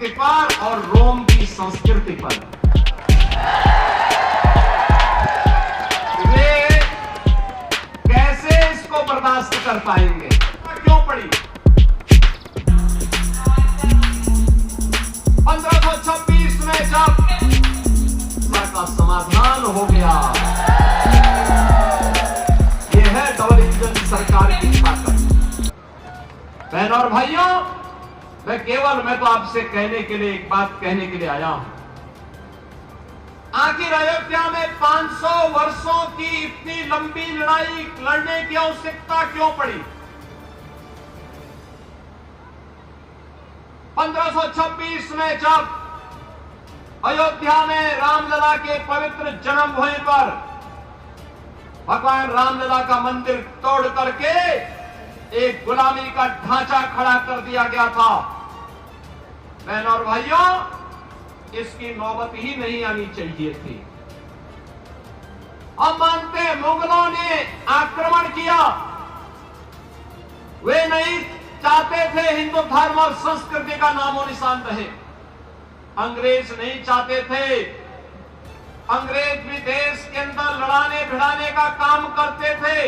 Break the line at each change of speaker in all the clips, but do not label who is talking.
संस्कृति पर और रोम की संस्कृति पर। वे कैसे इसको बर्दाश्त कर पाएंगे? क्यों पड़ी? 1526 में जब का समाधान हो गया, यह है डबल इंजन सरकार की ताकत। बहनों और भाइयों, मैं तो आपसे कहने के लिए एक बात कहने के लिए आया हूं। आखिर अयोध्या में 500 वर्षों की इतनी लंबी लड़ाई लड़ने की आवश्यकता क्यों पड़ी? 1526 में जब अयोध्या में रामलला के पवित्र जन्मभूमि पर भगवान रामलला का मंदिर तोड़ करके एक गुलामी का ढांचा खड़ा कर दिया गया था, बहनों और भाइयों, इसकी नौबत ही नहीं आनी चाहिए थी। हम मानते हैं मुगलों ने आक्रमण किया, वे नहीं चाहते थे हिंदू धर्म और संस्कृति का नामो निशान रहे। अंग्रेज नहीं चाहते थे। अंग्रेज भी देश के अंदर लड़ाने भिड़ाने का काम करते थे।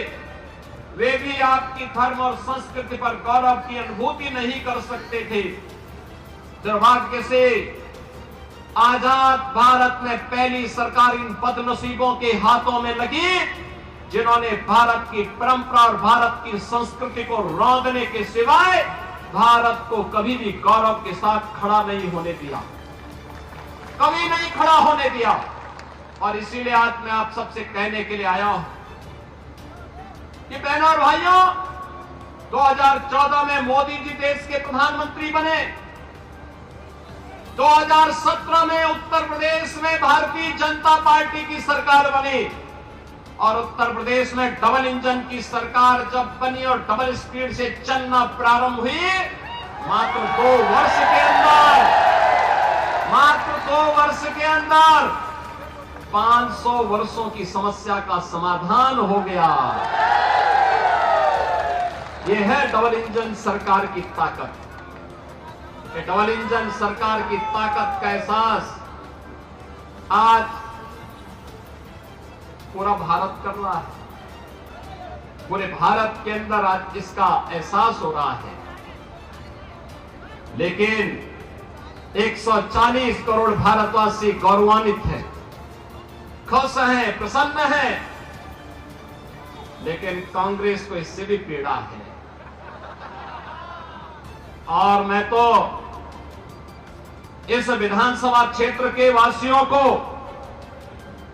वे भी आपकी धर्म और संस्कृति पर गौरव की अनुभूति नहीं कर सकते थे। दुर्भाग्य से आजाद भारत में पहली सरकार इन बदनसीबों के हाथों में लगी, जिन्होंने भारत की परंपरा और भारत की संस्कृति को रौंदने के सिवाय भारत को कभी भी गौरव के साथ खड़ा नहीं होने दिया, कभी नहीं खड़ा होने दिया। और इसीलिए आज मैं आप सबसे कहने के लिए आया हूं कि बहनों और भाइयों, 2014 में मोदी जी देश के प्रधानमंत्री बने। 2017 में उत्तर प्रदेश में भारतीय जनता पार्टी की सरकार बनी और उत्तर प्रदेश में डबल इंजन की सरकार जब बनी और डबल स्पीड से चलना प्रारंभ हुई, मात्र 2 वर्ष के अंदर 500 वर्षों की समस्या का समाधान हो गया। यह है डबल इंजन सरकार की ताकत। ये डबल इंजन सरकार की ताकत का एहसास आज पूरा भारत कर रहा है। पूरे भारत के अंदर आज इसका एहसास हो रहा है। लेकिन 140 करोड़ भारतवासी गौरवान्वित हैं, खुश हैं, प्रसन्न हैं, लेकिन कांग्रेस को इससे भी पीड़ा है। और मैं तो इस विधानसभा क्षेत्र के वासियों को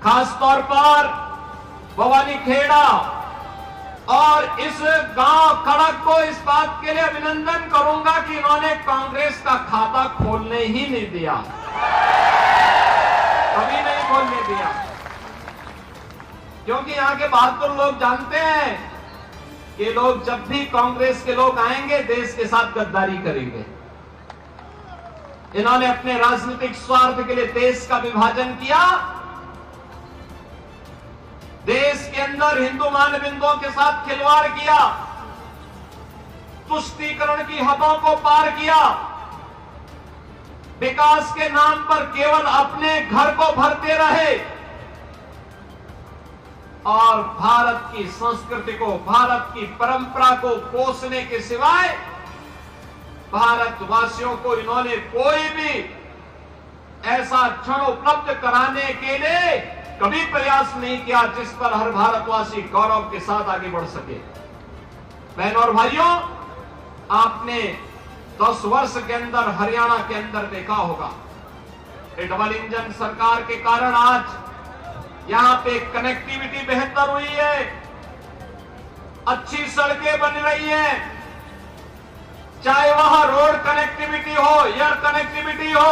खासतौर पर भवानीखेड़ा और इस गांव खड़क को इस बात के लिए अभिनंदन करूंगा कि इन्होंने कांग्रेस का खाता खोलने ही नहीं दिया, कभी नहीं खोलने दिया। क्योंकि यहां के बहादुर लोग जानते हैं कि लोग जब भी कांग्रेस के लोग आएंगे देश के साथ गद्दारी करेंगे। इन्होंने अपने राजनीतिक स्वार्थ के लिए देश का विभाजन किया, देश के अंदर हिंदू मानबिंदुओं के साथ खिलवाड़ किया, तुष्टीकरण की हदों को पार किया, विकास के नाम पर केवल अपने घर को भरते रहे और भारत की संस्कृति को, भारत की परंपरा को पोषने के सिवाय भारतवासियों को इन्होंने कोई भी ऐसा क्षण उपलब्ध कराने के लिए कभी प्रयास नहीं किया जिस पर हर भारतवासी गौरव के साथ आगे बढ़ सके। बहनों और भाइयों, आपने 10 वर्ष के अंदर हरियाणा के अंदर देखा होगा, डबल इंजन सरकार के कारण आज यहां पे कनेक्टिविटी बेहतर हुई है, अच्छी सड़कें बन रही हैं, चाहे वहां रोड कनेक्टिविटी हो, एयर कनेक्टिविटी हो,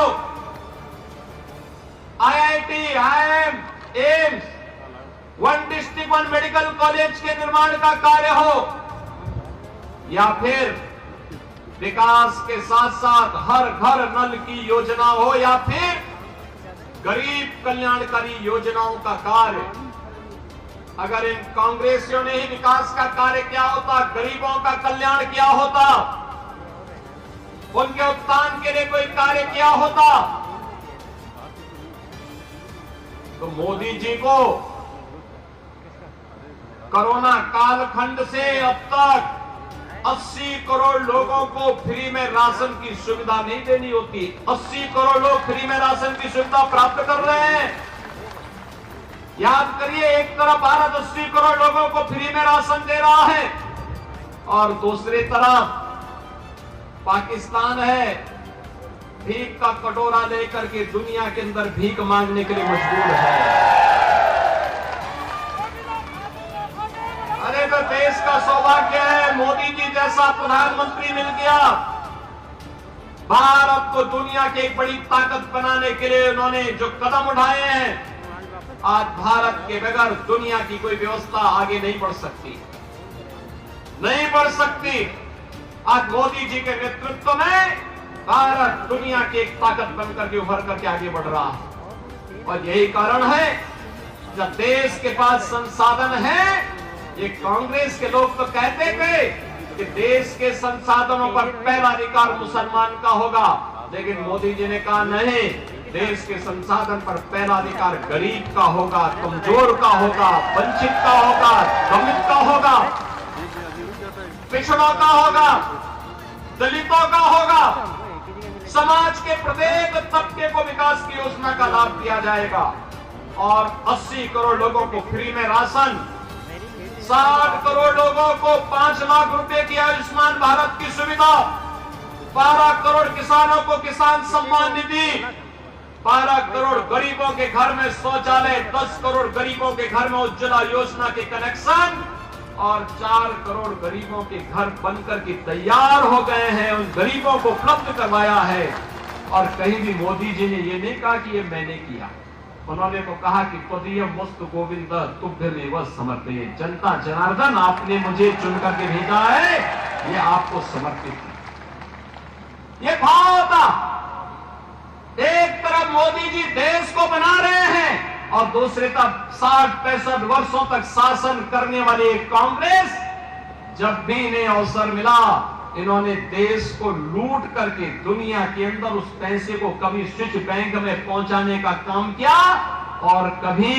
IIT, IIM, AIIMS, 1 district 1 medical college के निर्माण का कार्य हो, या फिर विकास के साथ साथ हर घर नल की योजना हो, या फिर गरीब कल्याणकारी योजनाओं का कार्य। अगर इन कांग्रेसियों ने ही विकास का कार्य किया होता, गरीबों का कल्याण किया होता, उनके उत्थान के लिए कोई कार्य किया होता तो मोदी जी को कोरोना कालखंड से अब तक 80 करोड़ लोगों को फ्री में राशन की सुविधा नहीं देनी होती। 80 करोड़ लोग फ्री में राशन की सुविधा प्राप्त कर रहे हैं। याद करिए, एक तरफ भारत 80 करोड़ लोगों को फ्री में राशन दे रहा है और दूसरी तरफ पाकिस्तान है भीख का कटोरा लेकर के दुनिया के अंदर भीख मांगने के लिए मजबूर है। अरे तो देश का सौभाग्य है, मोदी जी जैसा प्रधानमंत्री मिल गया। भारत को दुनिया की एक बड़ी ताकत बनाने के लिए उन्होंने जो कदम उठाए हैं, आज भारत के बगैर दुनिया की कोई व्यवस्था आगे नहीं बढ़ सकती, नहीं बढ़ सकती। आज मोदी जी के नेतृत्व में भारत दुनिया की एक ताकत बनकर के उभर करके आगे बढ़ रहा है और यही कारण है जब देश के पास संसाधन है। ये कांग्रेस के लोग तो कहते थे कि देश के संसाधनों पर पहला अधिकार मुसलमान का होगा, लेकिन मोदी जी ने कहा नहीं, देश के संसाधन पर पहला अधिकार गरीब का होगा, कमजोर का होगा, वंचित का होगा, दलित का होगा, पिछड़ों का होगा, दलितों का होगा। समाज के प्रत्येक तबके को विकास की योजना का लाभ दिया जाएगा और 80 करोड़ लोगों को फ्री में राशन, 60 करोड़ लोगों को 5 लाख रुपए की आयुष्मान भारत की सुविधा, 12 करोड़ किसानों को किसान सम्मान निधि, 12 करोड़ गरीबों के घर में शौचालय, 10 करोड़ गरीबों के घर में उज्ज्वला योजना के कनेक्शन और 4 करोड़ गरीबों के घर बनकर के तैयार हो गए हैं। उन गरीबों को उपलब्ध करवाया है और कहीं भी मोदी जी ने ये नहीं कहा कि ये मैंने किया। उन्होंने तो कहा कि त्वदीय वस्तु गोविंद तुभ्यमेव समर्पये, जनता जनार्दन आपने मुझे चुन करके भेजा है, ये आपको समर्पित है। ये भाव था। एक तरफ मोदी जी देश को बना रहे हैं और दूसरी तरफ 60-65 वर्षों तक शासन करने वाली कांग्रेस, जब भी इन्हें अवसर मिला इन्होंने देश को लूट करके दुनिया के अंदर उस पैसे को कभी स्विच बैंक में पहुंचाने का काम किया और कभी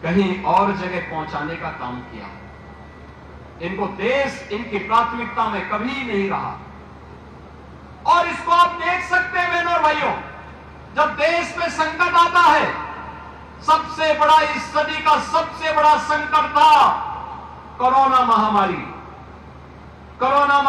कहीं और जगह पहुंचाने का काम किया। इनको देश इनकी प्राथमिकता में कभी नहीं रहा और इसको आप देख सकते हैं बहनों और भाइयों, जब देश में संकट आता है, सबसे बड़ा इस सदी का सबसे बड़ा संकट था कोरोना महामारी। कोरोना